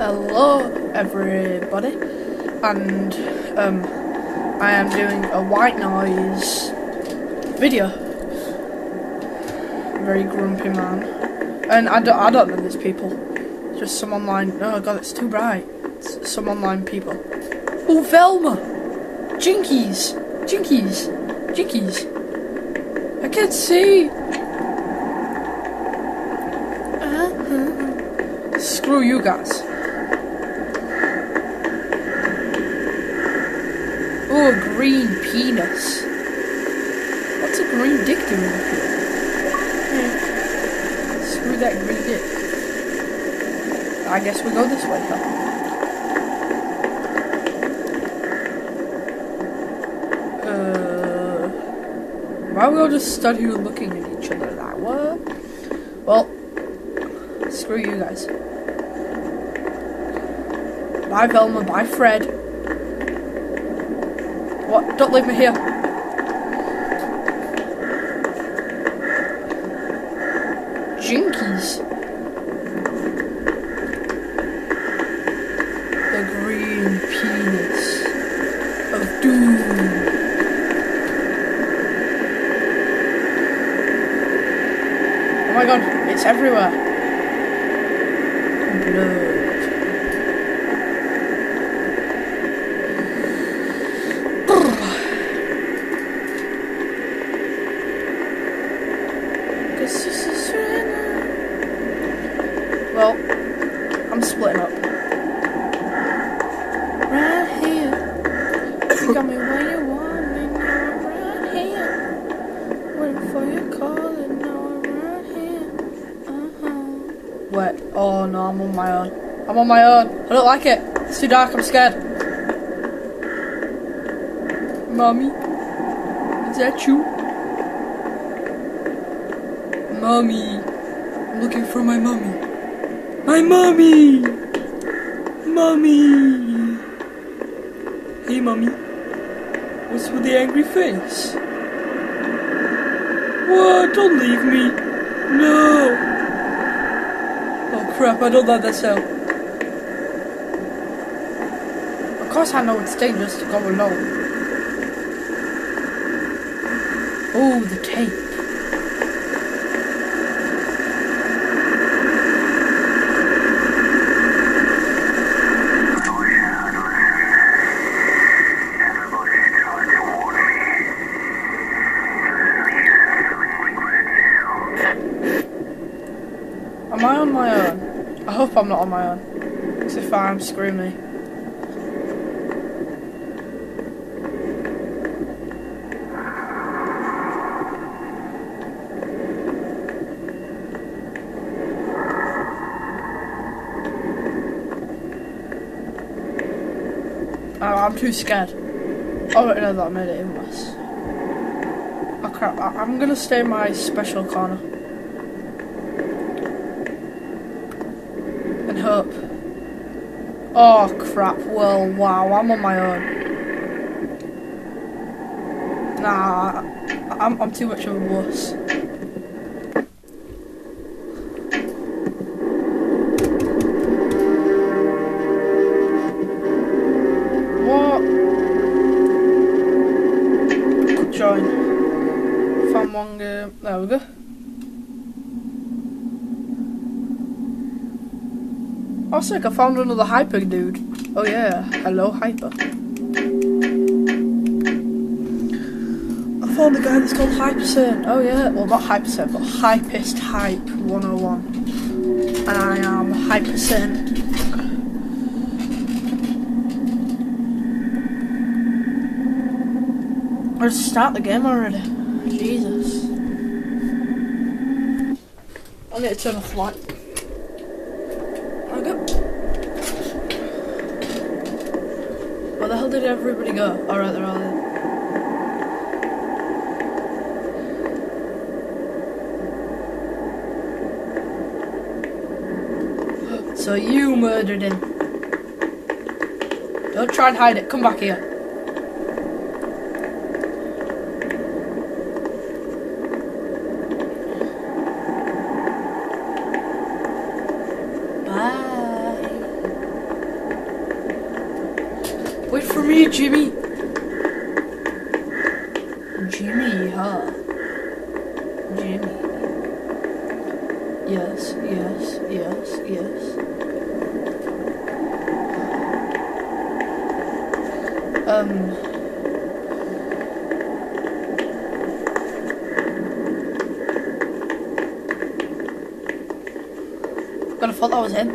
Hello everybody, and I am doing a white noise video. Very grumpy man, and I don't know these people. Just some online. Oh god, it's too bright. It's some online people. Oh, Velma, Jinkies. I can't see. Screw you guys. Oh, a green penis. What's a green dick doing up here? Screw that green dick. I guess we go this way, huh? Why are we all just stood here looking at each other like, what? Well, screw you guys. Bye Velma, bye Fred. What? Don't leave me here. Jinkies. The green penis of doom. Oh my god, it's everywhere. Blood. Well, I'm splitting up. Right here. You got me where you want me now. Right here. Waiting for your call and now I'm right here. Wait. Oh no, I'm on my own. I'm on my own. I don't like it. It's too dark. I'm scared. Mommy? Is that you? Mommy. I'm looking for my mommy. My mommy! Mommy! Hey mommy. What's with the angry face? What? Don't leave me. No! Oh crap, I don't like that sound. Of course I know it's dangerous to go alone. Oh, the tape. Am I on my own? I hope I'm not on my own. Because if I am, screw me. Oh, I'm too scared. Oh, I don't know that I made it even worse. Oh crap, I'm gonna stay in my special corner. And hope. Oh crap, well, wow, I'm on my own. Nah, I'm too much of a wuss. What? Good join. Found one game. There we go. Oh sick, I found another hyper dude. Oh yeah, hello hyper. I found a guy that's called Hypercern. Oh yeah, well not Hypercern, but Hypest Hype 101. And I am Hypercern. Let's start the game already. Jesus. I need to turn off the light. Where the hell did everybody go? Alright, they're all there. So you murdered him. Don't try and hide it. Come back here. Bye. Jimmy, Jimmy. Jimmy, huh? Jimmy. Yes, yes, yes, yes. God, I thought that was him.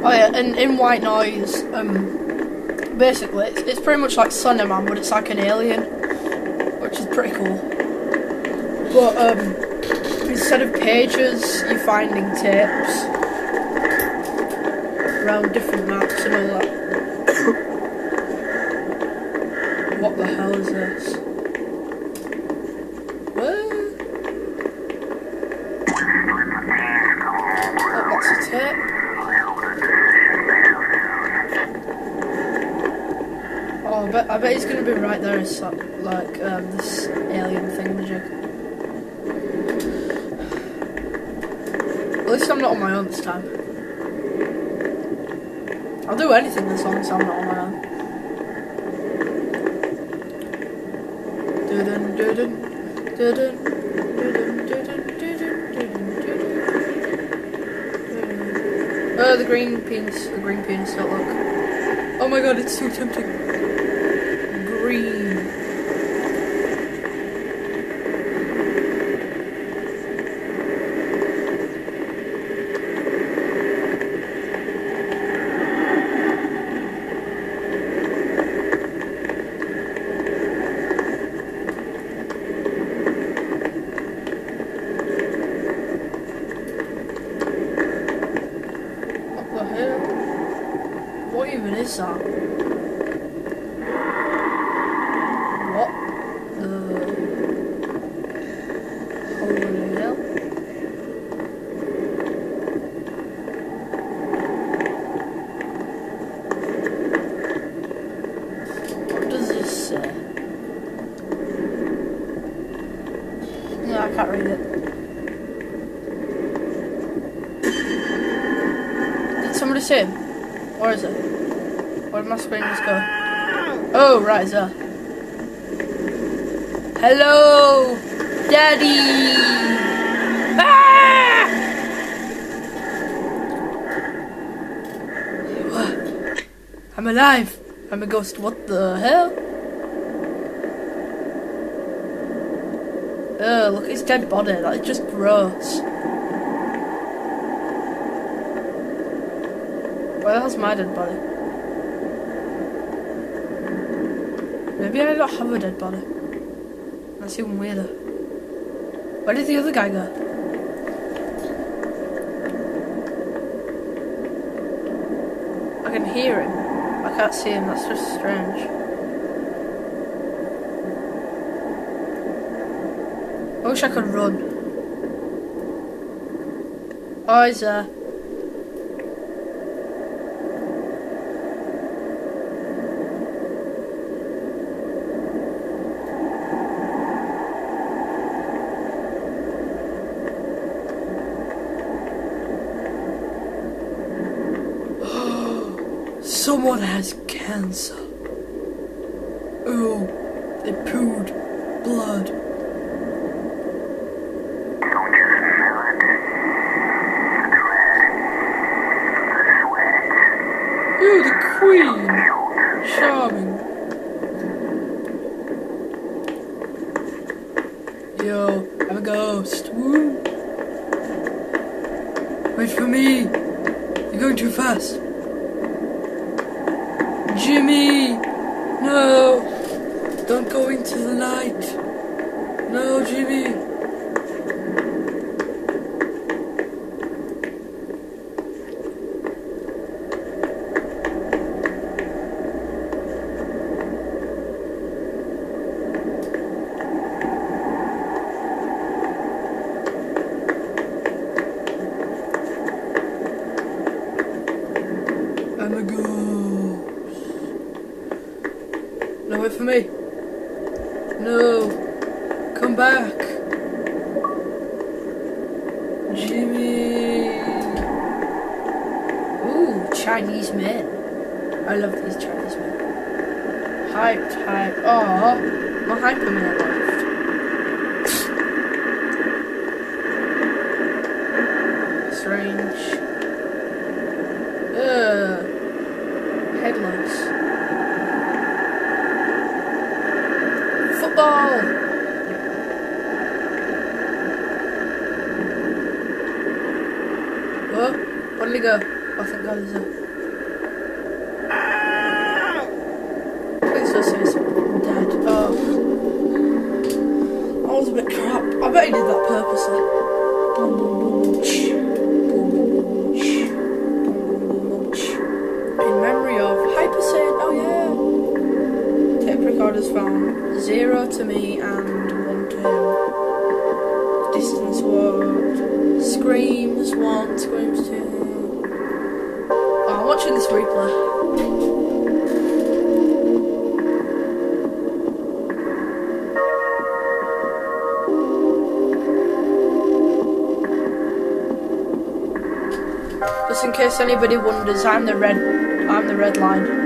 Oh yeah, and in White Noise, basically it's pretty much like Slender Man, but it's like an alien, which is pretty cool. But instead of pages, you're finding tapes around different maps and all that. What the hell is this? Where? Oh, that's a tape. Oh, I bet he's gonna be right there. It's like this alien thingamajig. At least I'm not on my own this time. I'll do anything as long as I'm not on my own. The green penis don't look. Oh my god, it's so tempting. Green. What even is that? What the holy hell? What does this say? Yeah, I can't read it. Did somebody say it? Or is it? Where did my screen just go? Oh, right, it's there. Hello, Daddy! Ah! I'm alive! I'm a ghost. What the hell? Oh, look at his dead body. That is just gross. Where the hell's my dead body? Maybe I don't have a dead body. That's even weirder. Where did the other guy go? I can hear him. I can't see him, that's just strange. I wish I could run. Oh, he's there. Someone has cancer. Oh, they pooed blood. Don't you smell it? The dread, the sweat. Ooh, the queen. Charming. Yo, I'm a ghost. Woo. Wait for me. You're going too fast. Jimmy! No! Don't go into the night! No, Jimmy! I'm a ghost. No, No, wait for me. No. Come back. Jimmy. Ooh, Chinese men. I love these Chinese men. Hype. Oh, my hyperman left. Strange. Headless. Football. Whoa, where did he go? Oh, thank God he's there. Please don't say something dead. Oh. That was a bit crap. I bet he did that purposely. In memory of Hypersane. Oh yeah. Tape recorders found 0 to me and 1 to him. Distance walked. Screams 1, screams 2. Oh, I'm watching this replay. Just in case anybody wonders, I'm the red line.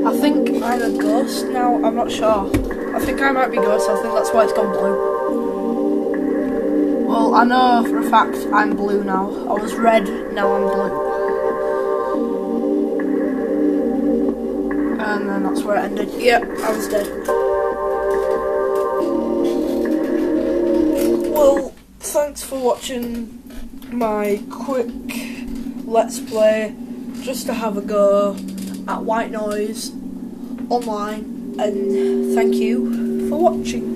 I think I'm a ghost now, I'm not sure. I think I might be ghost, I think that's why it's gone blue. Well, I know for a fact I'm blue now. I was red, now I'm blue. And then that's where it ended. Yep, I was dead. Well, thanks for watching my quick let's play just to have a go at White Noise online, and thank you for watching.